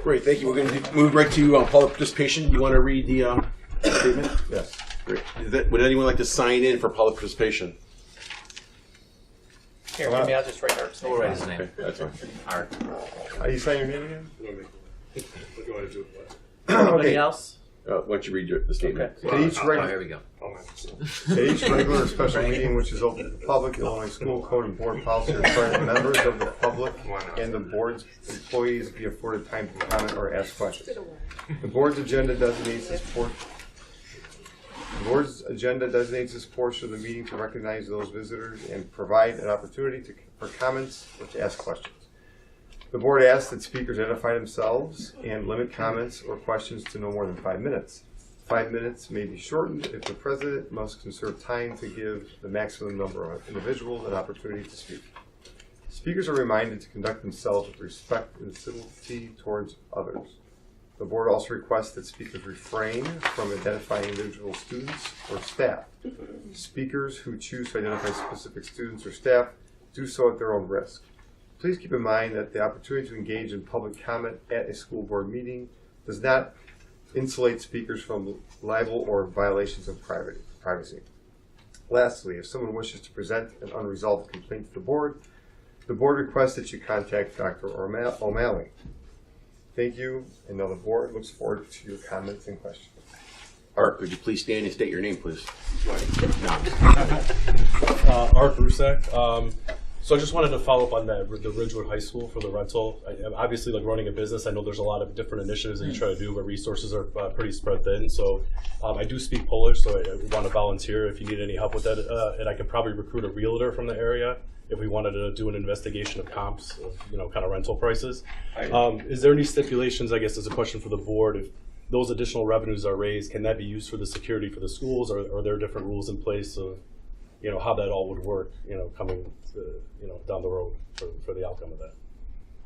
Great, thank you. We're going to move right to public participation. You want to read the statement? Yes. Great. Would anyone like to sign in for public participation? Here, maybe I'll just write Art's name. We'll write his name. Okay, that's fine. Art. Are you signing your name again? Anybody Okay. else? Why don't you read the statement? At each Oh, regular, here we go. at each regular or special meeting which is open to the public, Illinois School Code and Board Policy requires that members of the public and the board's employees be afforded time to comment or ask questions. The board's agenda designates this portion of the meeting to recognize those visitors and provide an opportunity for comments or to ask questions. The board asks that speakers identify themselves and limit comments or questions to no more than 5 minutes. 5 minutes may be shortened if the president must conserve time to give the maximum number of individuals an opportunity to speak. Speakers are reminded to conduct themselves with respect and civility towards others. The board also requests that speakers refrain from identifying individual students or staff. Speakers who choose to identify specific students or staff do so at their own risk. Please keep in mind that the opportunity to engage in public comment at a school board meeting does not insulate speakers from libel or violations of privacy. Lastly, if someone wishes to present an unresolved complaint to the board requests that you contact Dr. O'Malley. Thank you, and now the board looks forward to your comments and questions. Art, could you please stand and state your name, please? Art Brusak. So I just wanted to follow up on the Ridgewood High School for the rental. Obviously, like running a business, I know there's a lot of different initiatives that you try to do, but resources are pretty spread thin. So I do speak Polish, so I want to volunteer if you need any help with that. And I could probably recruit a realtor from the area if we wanted to do an investigation of comps, of, kind of rental prices. Is there any stipulations, I guess, as a question for the board, if those additional revenues are raised, can that be used for the security for the schools, or are there different rules in place of, how that all would work, coming, down the road for the outcome of that?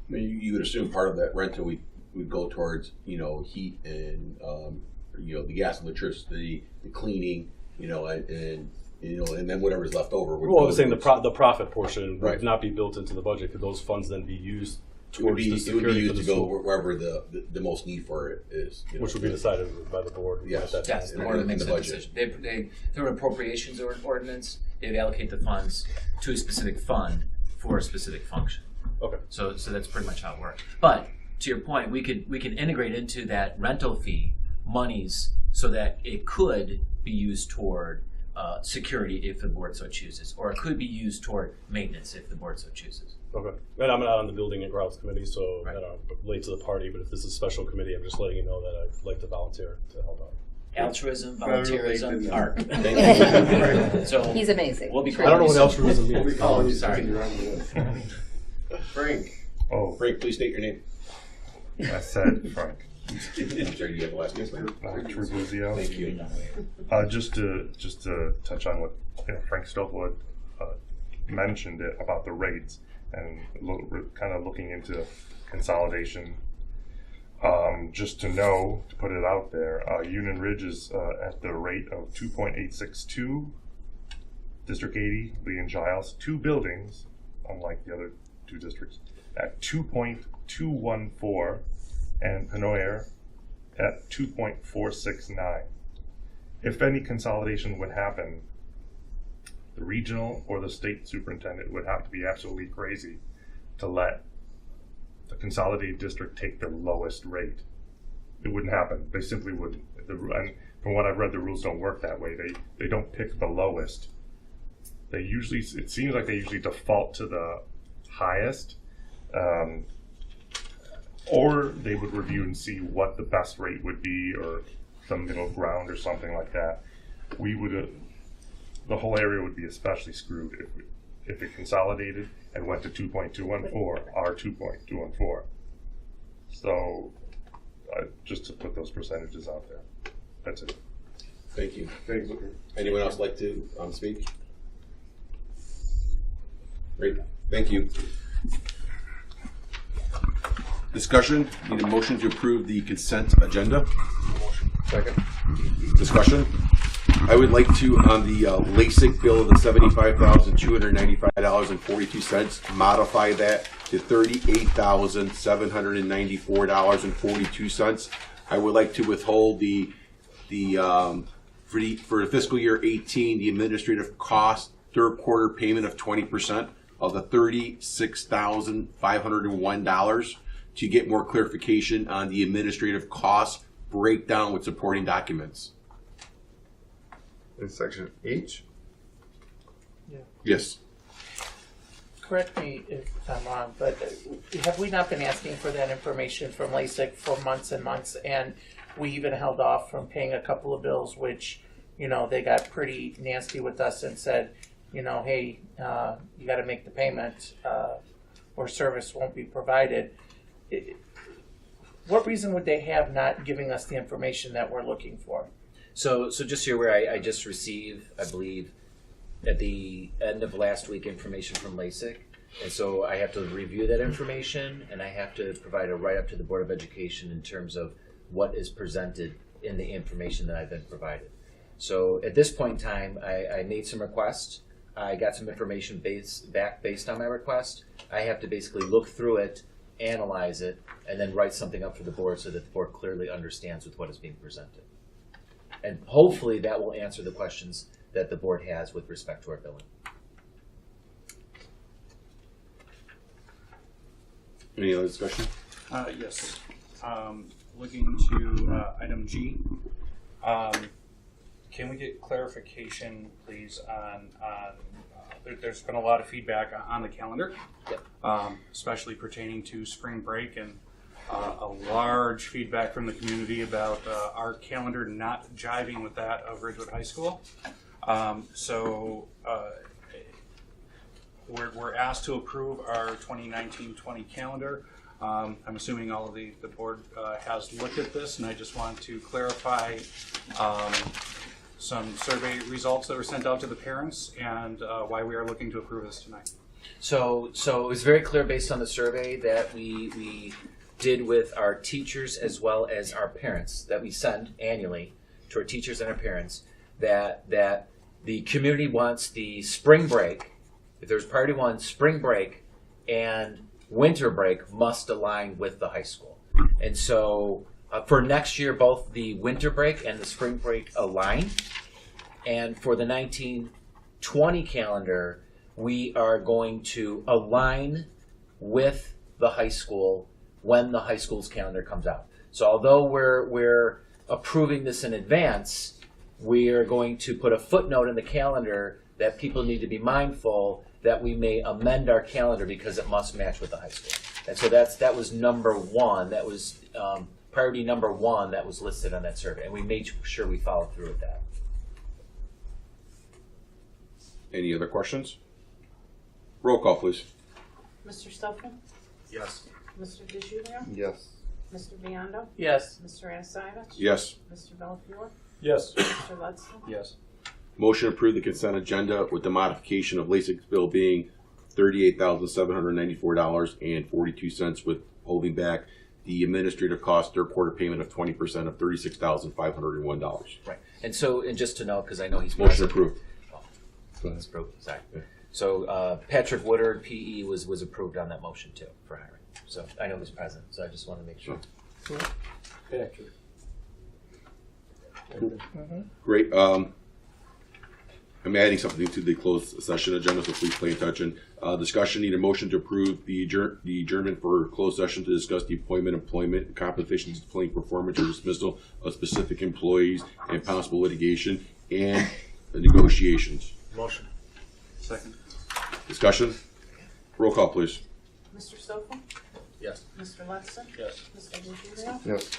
I mean, you would assume part of that rental would go towards, heat and, the gas and electricity, the cleaning, and then whatever's left over. Well, I was saying the profit portion would Right. not be built into the budget. Could those funds then be used towards the it would be security for used the to go school? wherever the most need for it is. Which would be decided by the board Yes. at that Yes, time. the board in makes the that budget. decision. Through an appropriations ordinance, they'd allocate the funds to a specific fund for a specific function. Okay. So that's pretty much how it works. But to your point, we can integrate into that rental fee monies so that it could be used toward security if the board so chooses, or it could be used toward maintenance if the board so chooses. Okay. And I'm not on the building and grounds committee, so Right. I don't late to the party, but if this is a special committee, I'm just letting you know that I'd like to volunteer to help out. Altruism, volunteerism, art. So He's amazing. we'll be I don't know what calling altruism you means. soon. Oh, sorry. Frank. Oh, Frank, please state your name. I said Frank. I'm sorry, you have a last name? Tribuzio. Thank you. Just to touch on what Frank Stokewood mentioned about the rates and kind of looking into consolidation. Just to know, to put it out there, Union Ridge is at the rate of 2.862. District 80, Lee and Giles, 2 buildings, unlike the other 2 districts, at 2.214, and Penoyer at 2.469. If any consolidation would happen, the regional or the state superintendent would have to be absolutely crazy to let the consolidated district take the lowest rate. It wouldn't happen. They simply wouldn't. And from what I've read, the rules don't work that way. They don't pick the lowest. It seems like they usually default to the highest, or they would review and see what the best rate would be, or some middle ground or something like that. The whole area would be especially screwed if it consolidated and went to 2.214 or 2.214. So just to put those percentages out there. That's it. Thank you. Anyone else like to speak? Great. Thank you. Discussion. Need a motion to approve the consent agenda. Second. Discussion. I would like to, on the LASIK bill of the $75,295.42, modify that to $38,794.42. I would like to withhold for the fiscal year 18, the administrative cost third quarter payment of 20% of the $36,501 to get more clarification on the administrative cost breakdown with supporting documents. In section H, Yes. Correct me if I'm wrong, but have we not been asking for that information from LASIK for months and months? And we even held off from paying a couple of bills, which, you know, they got pretty nasty with us and said, you know, hey, you got to make the payment or service won't be provided. What reason would they have not giving us the information that we're looking for? So just so you're aware, I just received, I believe, at the end of last week, information from LASIK. And so I have to review that information, and I have to provide a write-up to the Board of Education in terms of what is presented in the information that I've been provided. So at this point in time, I made some requests. I got some information based on my request. I have to basically look through it, analyze it, and then write something up for the board so that the board clearly understands with what is being presented. And hopefully that will answer the questions that the board has with respect to our billing. Any other discussion? Yes. Looking to item G. Can we get clarification, please, on there's been a lot of feedback on the calendar, Yep. especially pertaining to spring break, and a large feedback from the community about our calendar not jiving with that of Ridgewood High School. We're asked to approve our 2019-20 calendar. I'm assuming all of the board has looked at this, and I just want to clarify some survey results that were sent out to the parents and why we are looking to approve this tonight. So it was very clear based on the survey that we did with our teachers as well as our parents that we send annually to our teachers and our parents that the community wants the spring break. If there's priority one, spring break and winter break must align with the high school. And so for next year, both the winter break and the spring break align. And for the 19-20 calendar, we are going to align with the high school when the high school's calendar comes out. So although we're approving this in advance, we are going to put a footnote in the calendar that people need to be mindful that we may amend our calendar because it must match with the high school. And so that was number one. That was priority number one that was listed on that survey, and we made sure we followed through with that. Any other questions? Roll call, please. Mr. Stuffman? Yes. Mr. DeGiulio? yes. Mr. Biondo? Yes. Mr. Anastovich? Yes. Mr. Belfiore? Yes. Mr. Ludson? Yes. Motion to approve the consent agenda with the modification of LASIK's bill being $38,794.42 with holding back the administrative cost third quarter payment of 20% of $36,501. Right. And so, and just to know, because I know he's Motion present. approved. Go ahead. Sorry. So Patrick Woodard, PE, was approved on that motion too for hiring. So I know he's present. So I just want to make sure. Patrick. Great. I'm adding something to the closed session agenda, so please stay in touch. And discussion, need a motion to approve the adjournment for closed session to discuss the appointment, employment, and compensation, disciplining performance, or dismissal of specific employees and possible litigation and negotiations. Motion. Second. Discussion. Roll call, please. Mr. Stoffel? Yes. Mr. Ludson? Yes. Mr. DeGiulio? Yes.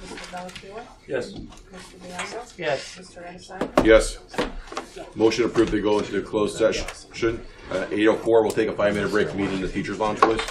Mr. Belfiore? Yes. Mr. Biondo? Yes. Mr. Anastovich? Yes. Motion approved to go into the closed session. 8:04. We'll take a 5-minute break. Meeting in the teachers' lounge, please.